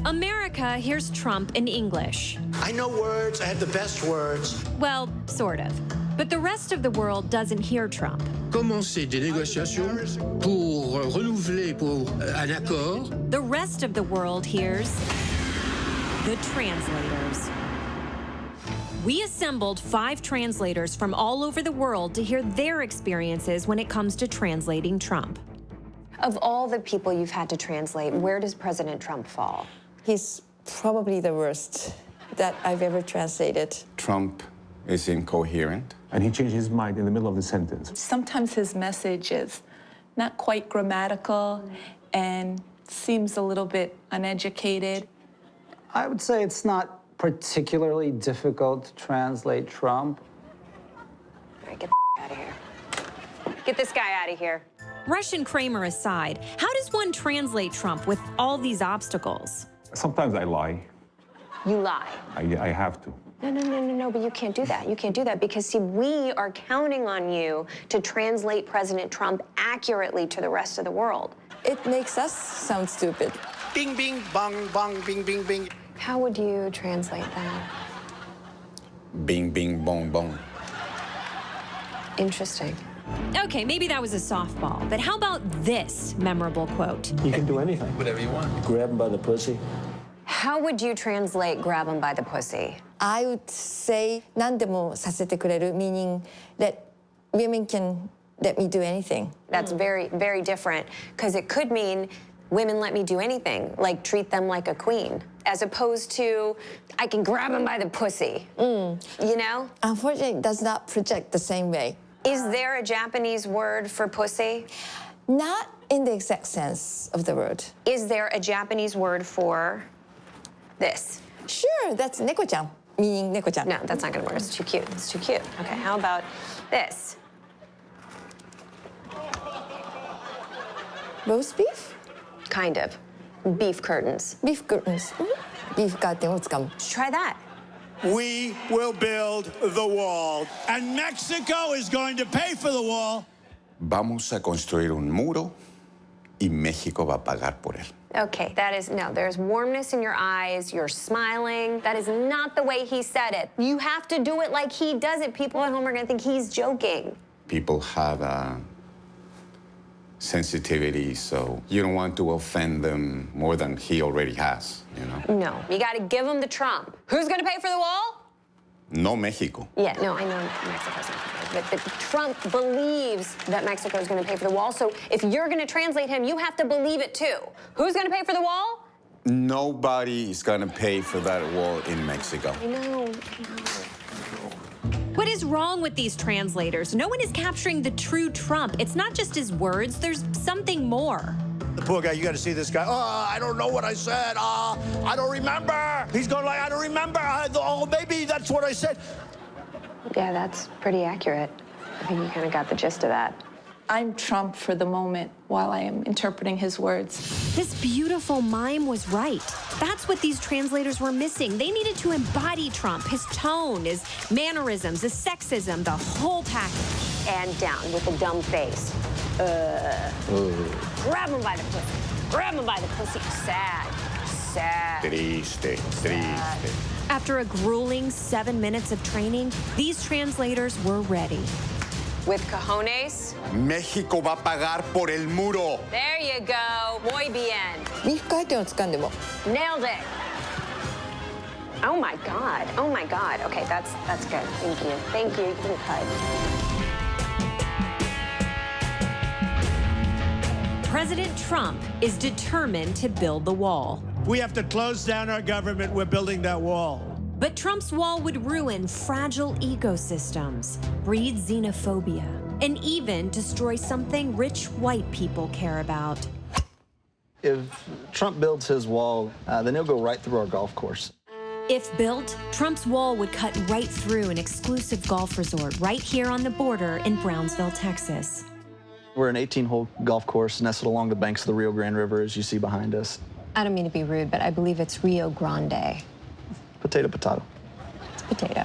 America hears Trump in English. I know words. I have the best words. Well, sort of. But the rest of the world doesn't hear Trump. Commencer des négociations pour renouveler pour un accord. The rest of the world hears the translators. We assembled 5 translators from all over the world to hear their experiences when it comes to translating Trump. Of all the people you've had to translate, where does President Trump fall? He's probably the worst that I've ever translated. Trump is incoherent. And he changed his mind in the middle of the sentence. Sometimes his message is not quite grammatical and seems a little bit uneducated. I would say it's not particularly difficult to translate Trump. All right, get the out of here. Get this guy out of here. Russian Kramer aside, how does one translate Trump with all these obstacles? Sometimes I lie. You lie. I have to. No, but you can't do that. You can't do that because, see, we are counting on you to translate President Trump accurately to the rest of the world. It makes us sound stupid. Bing, bing, bong, bong, bing, bing, bing. How would you translate that? Bing, bing, bong, bong. Interesting. Okay, maybe that was a softball, but how about this memorable quote? You can do anything. Whatever you want. Grab him by the pussy. How would you translate grab him by the pussy? I would say, 何でもさせてくれる, meaning that women can let me do anything. That's very, very different, because it could mean women let me do anything, like treat them like a queen, as opposed to I can grab him by the pussy, you know? Unfortunately, it does not project the same way. Is there a Japanese word for pussy? Not in the exact sense of the word. Is there a Japanese word for this? Sure, that's neko-chan, meaning neko-chan. No, that's not gonna work. It's too cute. It's too cute. Okay, how about this? Roast beef? Kind of. Beef curtains. Beef curtains. Beef curtainを使う. Try that. We will build the wall. And Mexico is going to pay for the wall. Vamos a construir un muro y México va a pagar por él. Okay, that is, no, there's warmness in your eyes, you're smiling. That is not the way he said it. You have to do it like he does it. People at home are gonna think he's joking. People have a sensitivity, so you don't want to offend them more than he already has, you know? No, you gotta give him the Trump. Who's gonna pay for the wall? No México. Yeah, no, I know Mexico's not gonna pay, but Trump believes that Mexico's gonna pay for the wall, so if you're gonna translate him, you have to believe it too. Who's gonna pay for the wall? Nobody is gonna pay for that wall in Mexico. I know. What is wrong with these translators? No one is capturing the true Trump. It's not just his words, there's something more. The poor guy, you got to see this guy. Oh, I don't know what I said. I don't remember. He's going like, I don't remember. Oh, maybe that's what I said. Yeah, that's pretty accurate. I think you kind of got the gist of that. I'm Trump for the moment while I am interpreting his words. This beautiful mime was right. That's what these translators were missing. They needed to embody Trump, his tone, his mannerisms, his sexism, the whole package. And down with a dumb face. Grab him by the pussy. Grab him by the pussy. Sad. Sad. Triste, triste. After a grueling 7 minutes of training, these translators were ready. With cojones. México va a pagar por el muro. There you go. Muy bien. Beef curtainを使うんでも. Nailed it. Oh my God. Oh my God. Okay, that's good. Thank you. Thank you. You can cut. President Trump is determined to build the wall. We have to close down our government. We're building that wall. But Trump's wall would ruin fragile ecosystems, breed xenophobia, and even destroy something rich white people care about. If Trump builds his wall, then he'll go right through our golf course. If built, Trump's wall would cut right through an exclusive golf resort right here on the border in Brownsville, Texas. We're an 18-hole golf course nestled along the banks of the Rio Grande River, as you see behind us. I don't mean to be rude, but I believe it's Rio Grande. Potato, potato. It's potato.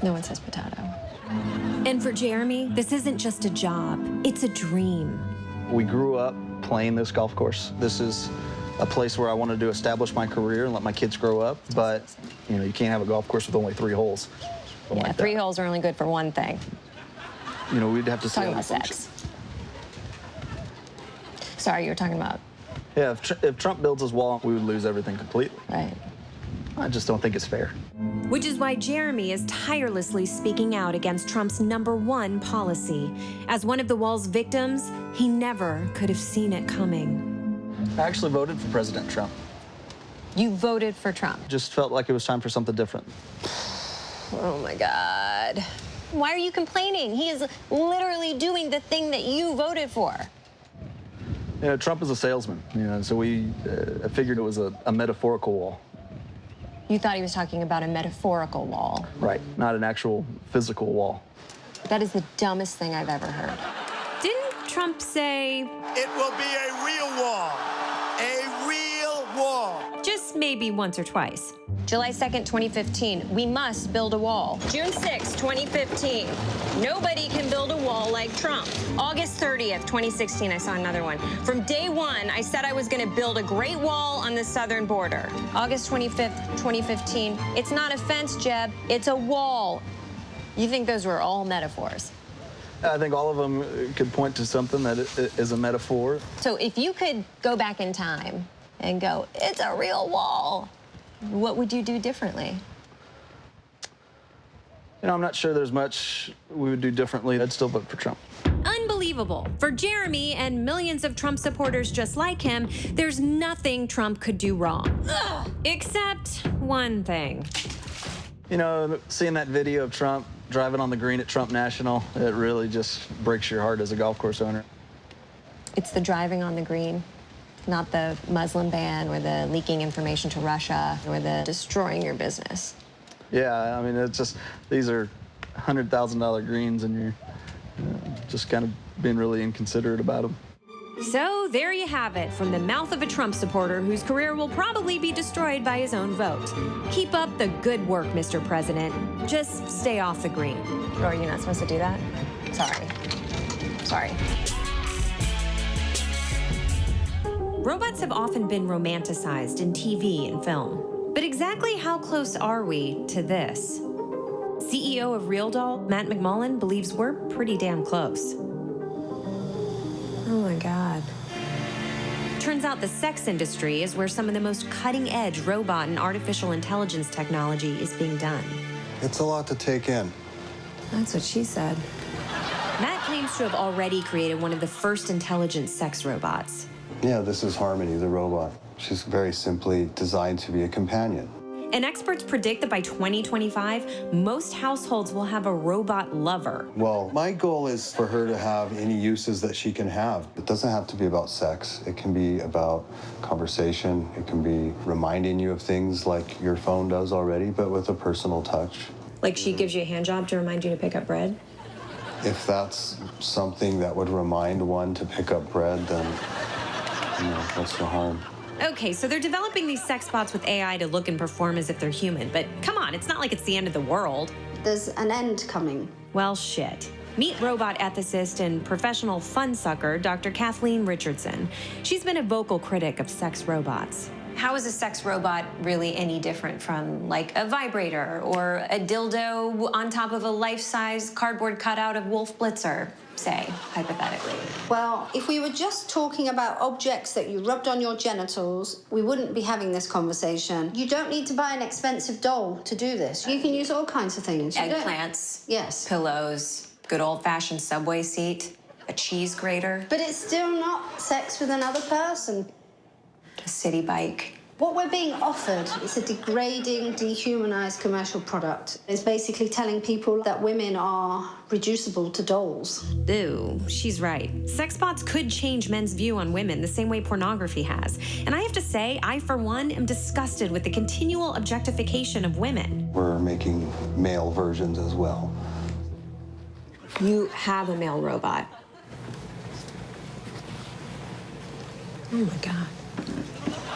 No one says potato. And for Jeremy, this isn't just a job, it's a dream. We grew up playing this golf course. This is a place where I wanted to establish my career and let my kids grow up. But, you know, you can't have a golf course with only 3 holes. Yeah, Like 3 that. holes are only good for one thing. You know, we'd have to see Talking how about we function. sex. Sorry, you were talking about. Yeah, if Trump builds his wall, we would lose everything completely. Right. I just don't think it's fair. Which is why Jeremy is tirelessly speaking out against Trump's #1 policy. As one of the wall's victims, he never could have seen it coming. I actually voted for President Trump. You voted for Trump. Just felt like it was time for something different. Oh my God. Why are you complaining? He is literally doing the thing that you voted for. You know, Trump is a salesman, you know, so I figured it was a metaphorical wall. You thought he was talking about a metaphorical wall. Right, not an actual physical wall. That is the dumbest thing I've ever heard. Didn't Trump say, It will be a real wall. A real wall. just maybe once or twice? July 2nd, 2015, we must build a wall. June 6th, 2015, nobody can build a wall like Trump. August 30th, 2016, I saw another one. From day one, I said I was gonna build a great wall on the southern border. August 25th, 2015, it's not a fence, Jeb, it's a wall. You think those were all metaphors? I think all of them could point to something that is a metaphor. So if you could go back in time and go, it's a real wall, what would you do differently? You know, I'm not sure there's much we would do differently. I'd still vote for Trump. Unbelievable. For Jeremy and millions of Trump supporters just like him, there's nothing Trump could do wrong. Except one thing. You know, seeing that video of Trump driving on the green at Trump National, it really just breaks your heart as a golf course owner. It's the driving on the green, not the Muslim ban or the leaking information to Russia or the destroying your business. Yeah, I mean, it's just, these are $100,000 greens and you're just kind of being really inconsiderate about them. So there you have it, from the mouth of a Trump supporter whose career will probably be destroyed by his own vote. Keep up the good work, Mr. President. Just stay off the green. Or are you not supposed to do that? Sorry. Robots have often been romanticized in TV and film. But exactly how close are we to this? CEO of RealDoll, Matt McMullen, believes we're pretty damn close. Oh my God. Turns out the sex industry is where some of the most cutting-edge robot and artificial intelligence technology is being done. It's a lot to take in. That's what she said. Matt claims to have already created one of the first intelligent sex robots. Yeah, this is Harmony, the robot. She's very simply designed to be a companion. And experts predict that by 2025, most households will have a robot lover. Well, my goal is for her to have any uses that she can have. It doesn't have to be about sex. It can be about conversation. It can be reminding you of things like your phone does already, but with a personal touch. Like she gives you a hand job to remind you to pick up bread? If that's something that would remind one to pick up bread, then, you know, what's the harm? Okay, so they're developing these sex bots with AI to look and perform as if they're human, but come on, it's not like it's the end of the world. There's an end coming. Well, shit. Meet robot ethicist and professional fun sucker, Dr. Kathleen Richardson. She's been a vocal critic of sex robots. How is a sex robot really any different from, like, a vibrator or a dildo on top of a life-size cardboard cutout of Wolf Blitzer, say, hypothetically? Well, if we were just talking about objects that you rubbed on your genitals, we wouldn't be having this conversation. You don't need to buy an expensive doll to do this. You can use all kinds of things. Eggplants. Yes. Pillows, good old-fashioned subway seat, a cheese grater. But it's still not sex with another person. A city bike. What we're being offered is a degrading, dehumanized commercial product. It's basically telling people that women are reducible to dolls. Ew, she's right. Sex bots could change men's view on women the same way pornography has. And I have to say, I, for one, am disgusted with the continual objectification of women. We're making male versions as well. You have a male robot. Oh my God.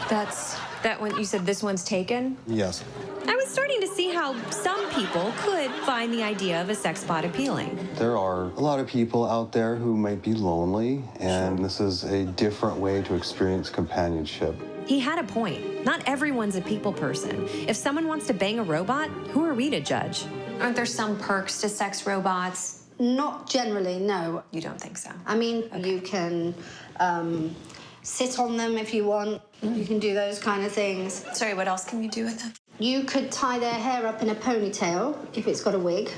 That one, you said this one's taken? Yes. I was starting to see how some people could find the idea of a sex bot appealing. There are a lot of people out there who might be lonely, and this is a different way to experience companionship. He had a point. Not everyone's a people person. If someone wants to bang a robot, who are we to judge? Aren't there some perks to sex robots? Not generally, no. You don't think so? I mean, you can sit on them if you want. You can do those kind of things. Sorry, what else can you do with them? You could tie their hair up in a ponytail if it's got a wig.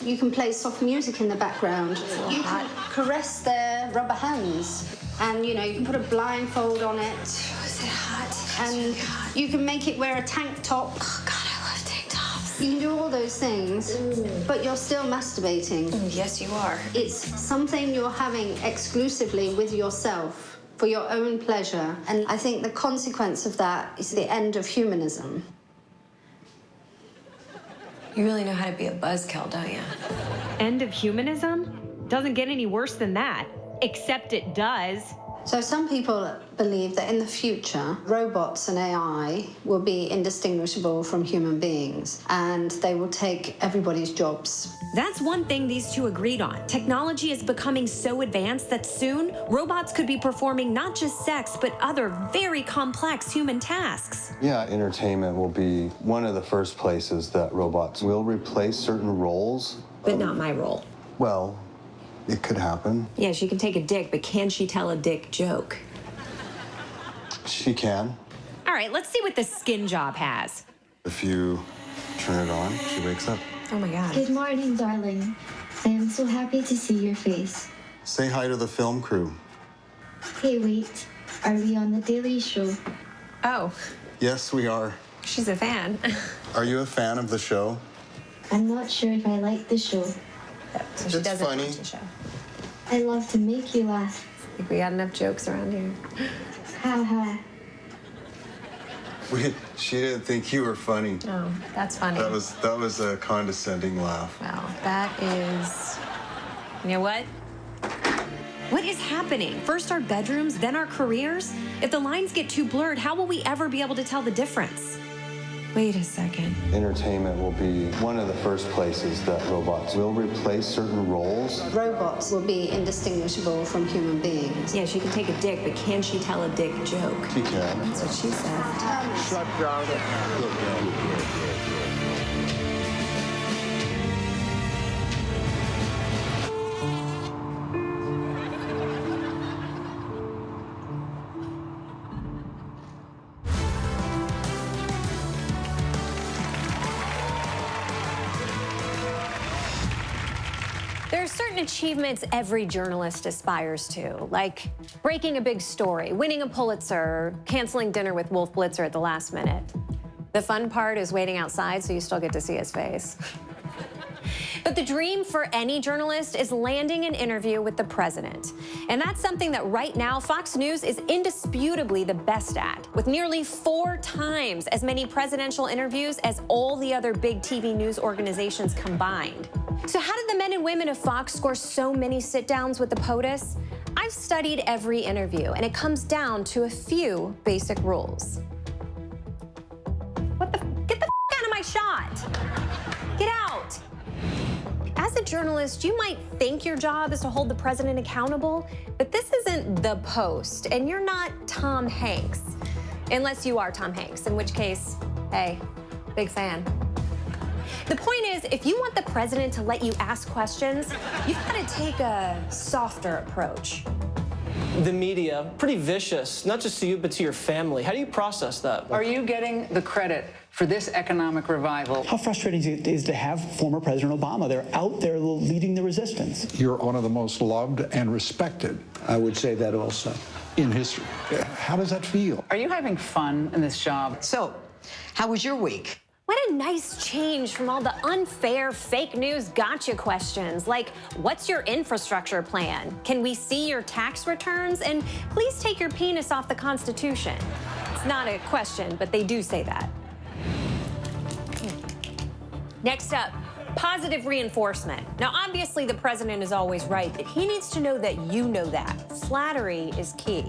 You can play soft music in the background. You can caress their rubber hands. And, you know, you can put a blindfold on it. Is it hot? And you can make it wear a tank top. Oh, God, I love tank tops. You can do all those things, but you're still masturbating. Yes, you are. It's something you're having exclusively with yourself for your own pleasure. And I think the consequence of that is the end of humanism. You really know how to be a buzzkill, don't you? End of humanism? Doesn't get any worse than that. Except it does. So some people believe that in the future, robots and AI will be indistinguishable from human beings, and they will take everybody's jobs. That's one thing these two agreed on. Technology is becoming so advanced that soon, robots could be performing not just sex, but other very complex human tasks. Yeah, entertainment will be one of the first places that robots will replace certain roles. But not my role. Well, it could happen. Yeah, she can take a dick, but can she tell a dick joke? She can. All right, let's see what the skin job has. If you turn it on, she wakes up. Oh my God. Good morning, darling. I am so happy to see your face. Say hi to the film crew. Hey, wait. Are we on the Daily Show? Oh, Yes, we are. she's a fan. Are you a fan of the show? I'm not sure if I like the show. So she It's doesn't funny. watch the show. I love to make you laugh. I think we got enough jokes around here. Ha ha. She didn't think you were funny. Oh, that's funny. That was a condescending laugh. Wow, that is... You know what? What is happening? First our bedrooms, then our careers? If the lines get too blurred, how will we ever be able to tell the difference? Wait a second. Entertainment will be one of the first places that robots will replace certain roles. Robots will be indistinguishable from human beings. Yeah, she can take a dick, but can she tell a dick joke? She can. That's what she said. Shut down. There are certain achievements every journalist aspires to, like breaking a big story, winning a Pulitzer, or canceling dinner with Wolf Blitzer at the last minute. The fun part is waiting outside so you still get to see his face. But the dream for any journalist is landing an interview with the president. And that's something that right now Fox News is indisputably the best at, with nearly 4 times as many presidential interviews as all the other big TV news organizations combined. So how did the men and women of Fox score so many sit-downs with the POTUS? I've studied every interview, and it comes down to a few basic rules. Get the out of my shot! Get out! As a journalist, you might think your job is to hold the president accountable, but this isn't The Post, and you're not Tom Hanks. Unless you are Tom Hanks, in which case, hey, big fan. The point is, if you want the president to let you ask questions, you've got to take a softer approach. The media, pretty vicious, not just to you, but to your family. How do you process that? Are you getting the credit for this economic revival? How frustrating it is to have former President Obama. They're out there leading the resistance. You're one of the most loved and respected. I would say that also. In history. How does that feel? Are you having fun in this job? So, how was your week? What a nice change from all the unfair fake news gotcha questions, like, what's your infrastructure plan? Can we see your tax returns? And please take your penis off the Constitution. It's not a question, but they do say that. Next up, positive reinforcement. Now, obviously, the president is always right, but he needs to know that you know that. Flattery is key.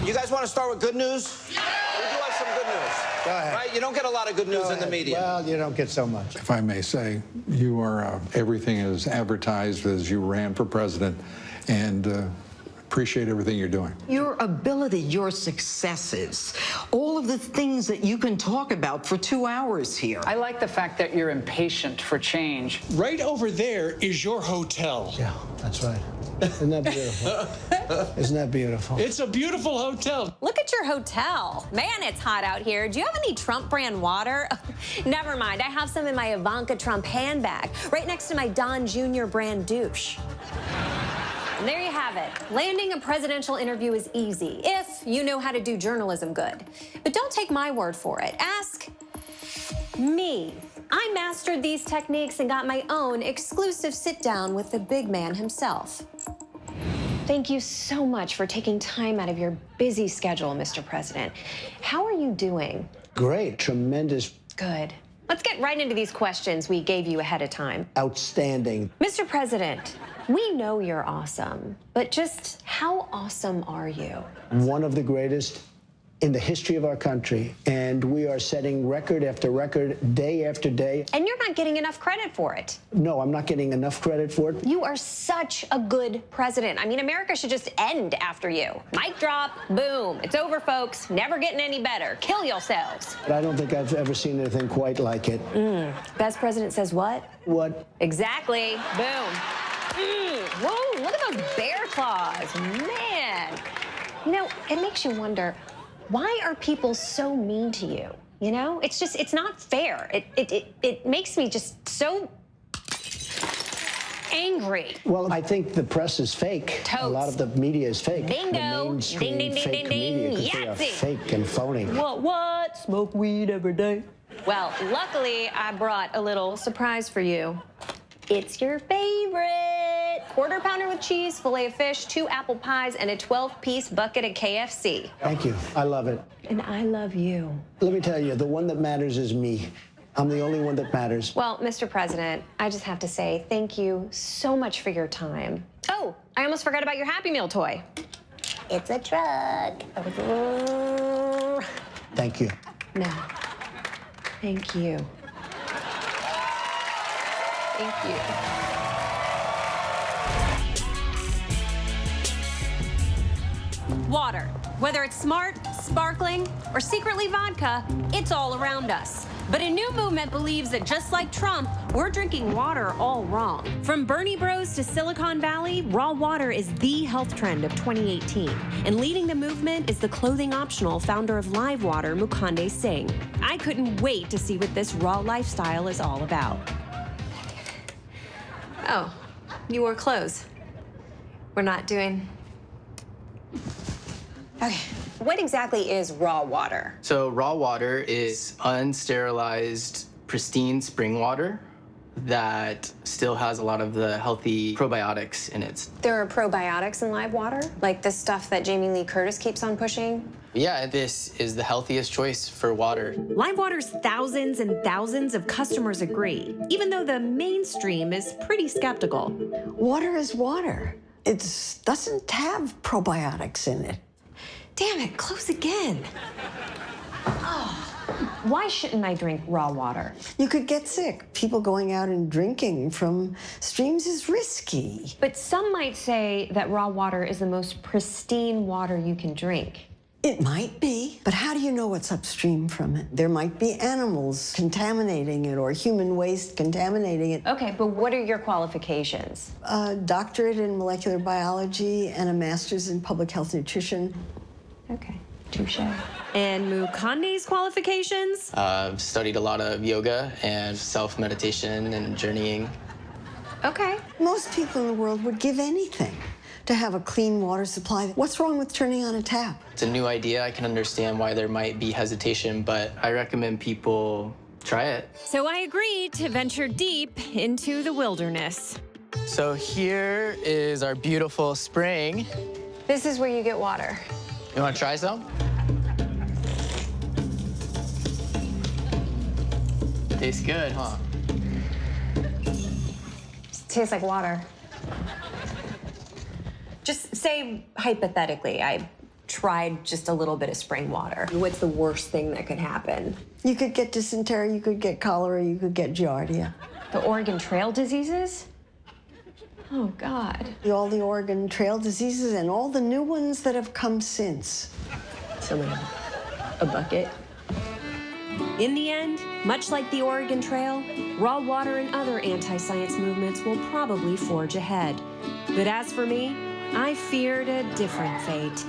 You guys want to start with good news? Yeah! We'll do our some good news. Go ahead. Right? You don't get a lot of good news in the media. Well, you don't get so much. If I may say, you are everything is advertised as you ran for president, and appreciate everything you're doing. Your ability, your successes, all of the things that you can talk about for 2 hours here. I like the fact that you're impatient for change. Right over there is your hotel. Yeah, that's right. Isn't that beautiful? Isn't that beautiful? It's a beautiful hotel. Look at your hotel. Man, it's hot out here. Do you have any Trump brand water? Never mind. I have some in my Ivanka Trump handbag, right next to my Don Jr. brand douche. And there you have it. Landing a presidential interview is easy if you know how to do journalism good. But don't take my word for it. Ask me. I mastered these techniques and got my own exclusive sit-down with the big man himself. Thank you so much for taking time out of your busy schedule, Mr. President. How are you doing? Great, tremendous. Good. Let's get right into these questions we gave you ahead of time. Outstanding. Mr. President, we know you're awesome, but just how awesome are you? One of the greatest in the history of our country, and we are setting record after record, day after day. And you're not getting enough credit for it. No, I'm not getting enough credit for it. You are such a good president. I mean, America should just end after you. Mic drop, boom. It's over, folks. Never getting any better. Kill yourselves. But I don't think I've ever seen anything quite like it. Best president says what? What? Exactly. Boom. Whoa, look at those bear claws. Man. You know, it makes you wonder, why are people so mean to you? You know, it's just, it's not fair. It makes me just so angry. Well, I think the press is fake. Totes. A lot of the media is fake. Bingo. The mainstream Ding, ding, fake ding, ding, media, ding. because they are Yahtzee. fake and phony. What? Smoke weed every day. Well, luckily, I brought a little surprise for you. It's your favorite. Quarter pounder with cheese, filet of fish, 2 apple pies, and a 12-piece bucket of KFC. Thank you. I love it. And I love you. Let me tell you, the one that matters is me. I'm the only one that matters. Well, Mr. President, I just have to say thank you so much for your time. Oh, I almost forgot about your Happy Meal toy. It's a truck. Thank you. No. Thank you. Thank you. Water. Whether it's smart, sparkling, or secretly vodka, it's all around us. But a new movement believes that just like Trump, we're drinking water all wrong. From Bernie Bros to Silicon Valley, raw water is the health trend of 2018. And leading the movement is the clothing optional founder of Live Water, Mukande Singh. I couldn't wait to see what this raw lifestyle is all about. Oh, you wore clothes. We're not doing... Okay. What exactly is raw water? So raw water is unsterilized, pristine spring water that still has a lot of the healthy probiotics in it. There are probiotics in live water? Like the stuff that Jamie Lee Curtis keeps on pushing? Yeah, this is the healthiest choice for water. Live Water's thousands and thousands of customers agree, even though the mainstream is pretty skeptical. Water is water. It doesn't have probiotics in it. Damn it, close again. Oh, why shouldn't I drink raw water? You could get sick. People going out and drinking from streams is risky. But some might say that raw water is the most pristine water you can drink. It might be, but how do you know what's upstream from it? There might be animals contaminating it or human waste contaminating it. Okay, but what are your qualifications? A doctorate in molecular biology and a master's in public health nutrition. Okay, touche. And Mukande's qualifications? I've studied a lot of yoga and self-meditation and journeying. Okay. Most people in the world would give anything to have a clean water supply. What's wrong with turning on a tap? It's a new idea. I can understand why there might be hesitation, but I recommend people try it. So I agreed to venture deep into the wilderness. So here is our beautiful spring. This is where you get water. You want to try some? Tastes good, huh? Tastes like water. Just say hypothetically, I tried just a little bit of spring water. What's the worst thing that could happen? You could get dysentery, you could get cholera, you could get giardia. The Oregon Trail diseases? Oh, God. All the Oregon Trail diseases and all the new ones that have come since. Someone a bucket? In the end, much like the Oregon Trail, raw water and other anti-science movements will probably forge ahead. But as for me, I feared a different fate.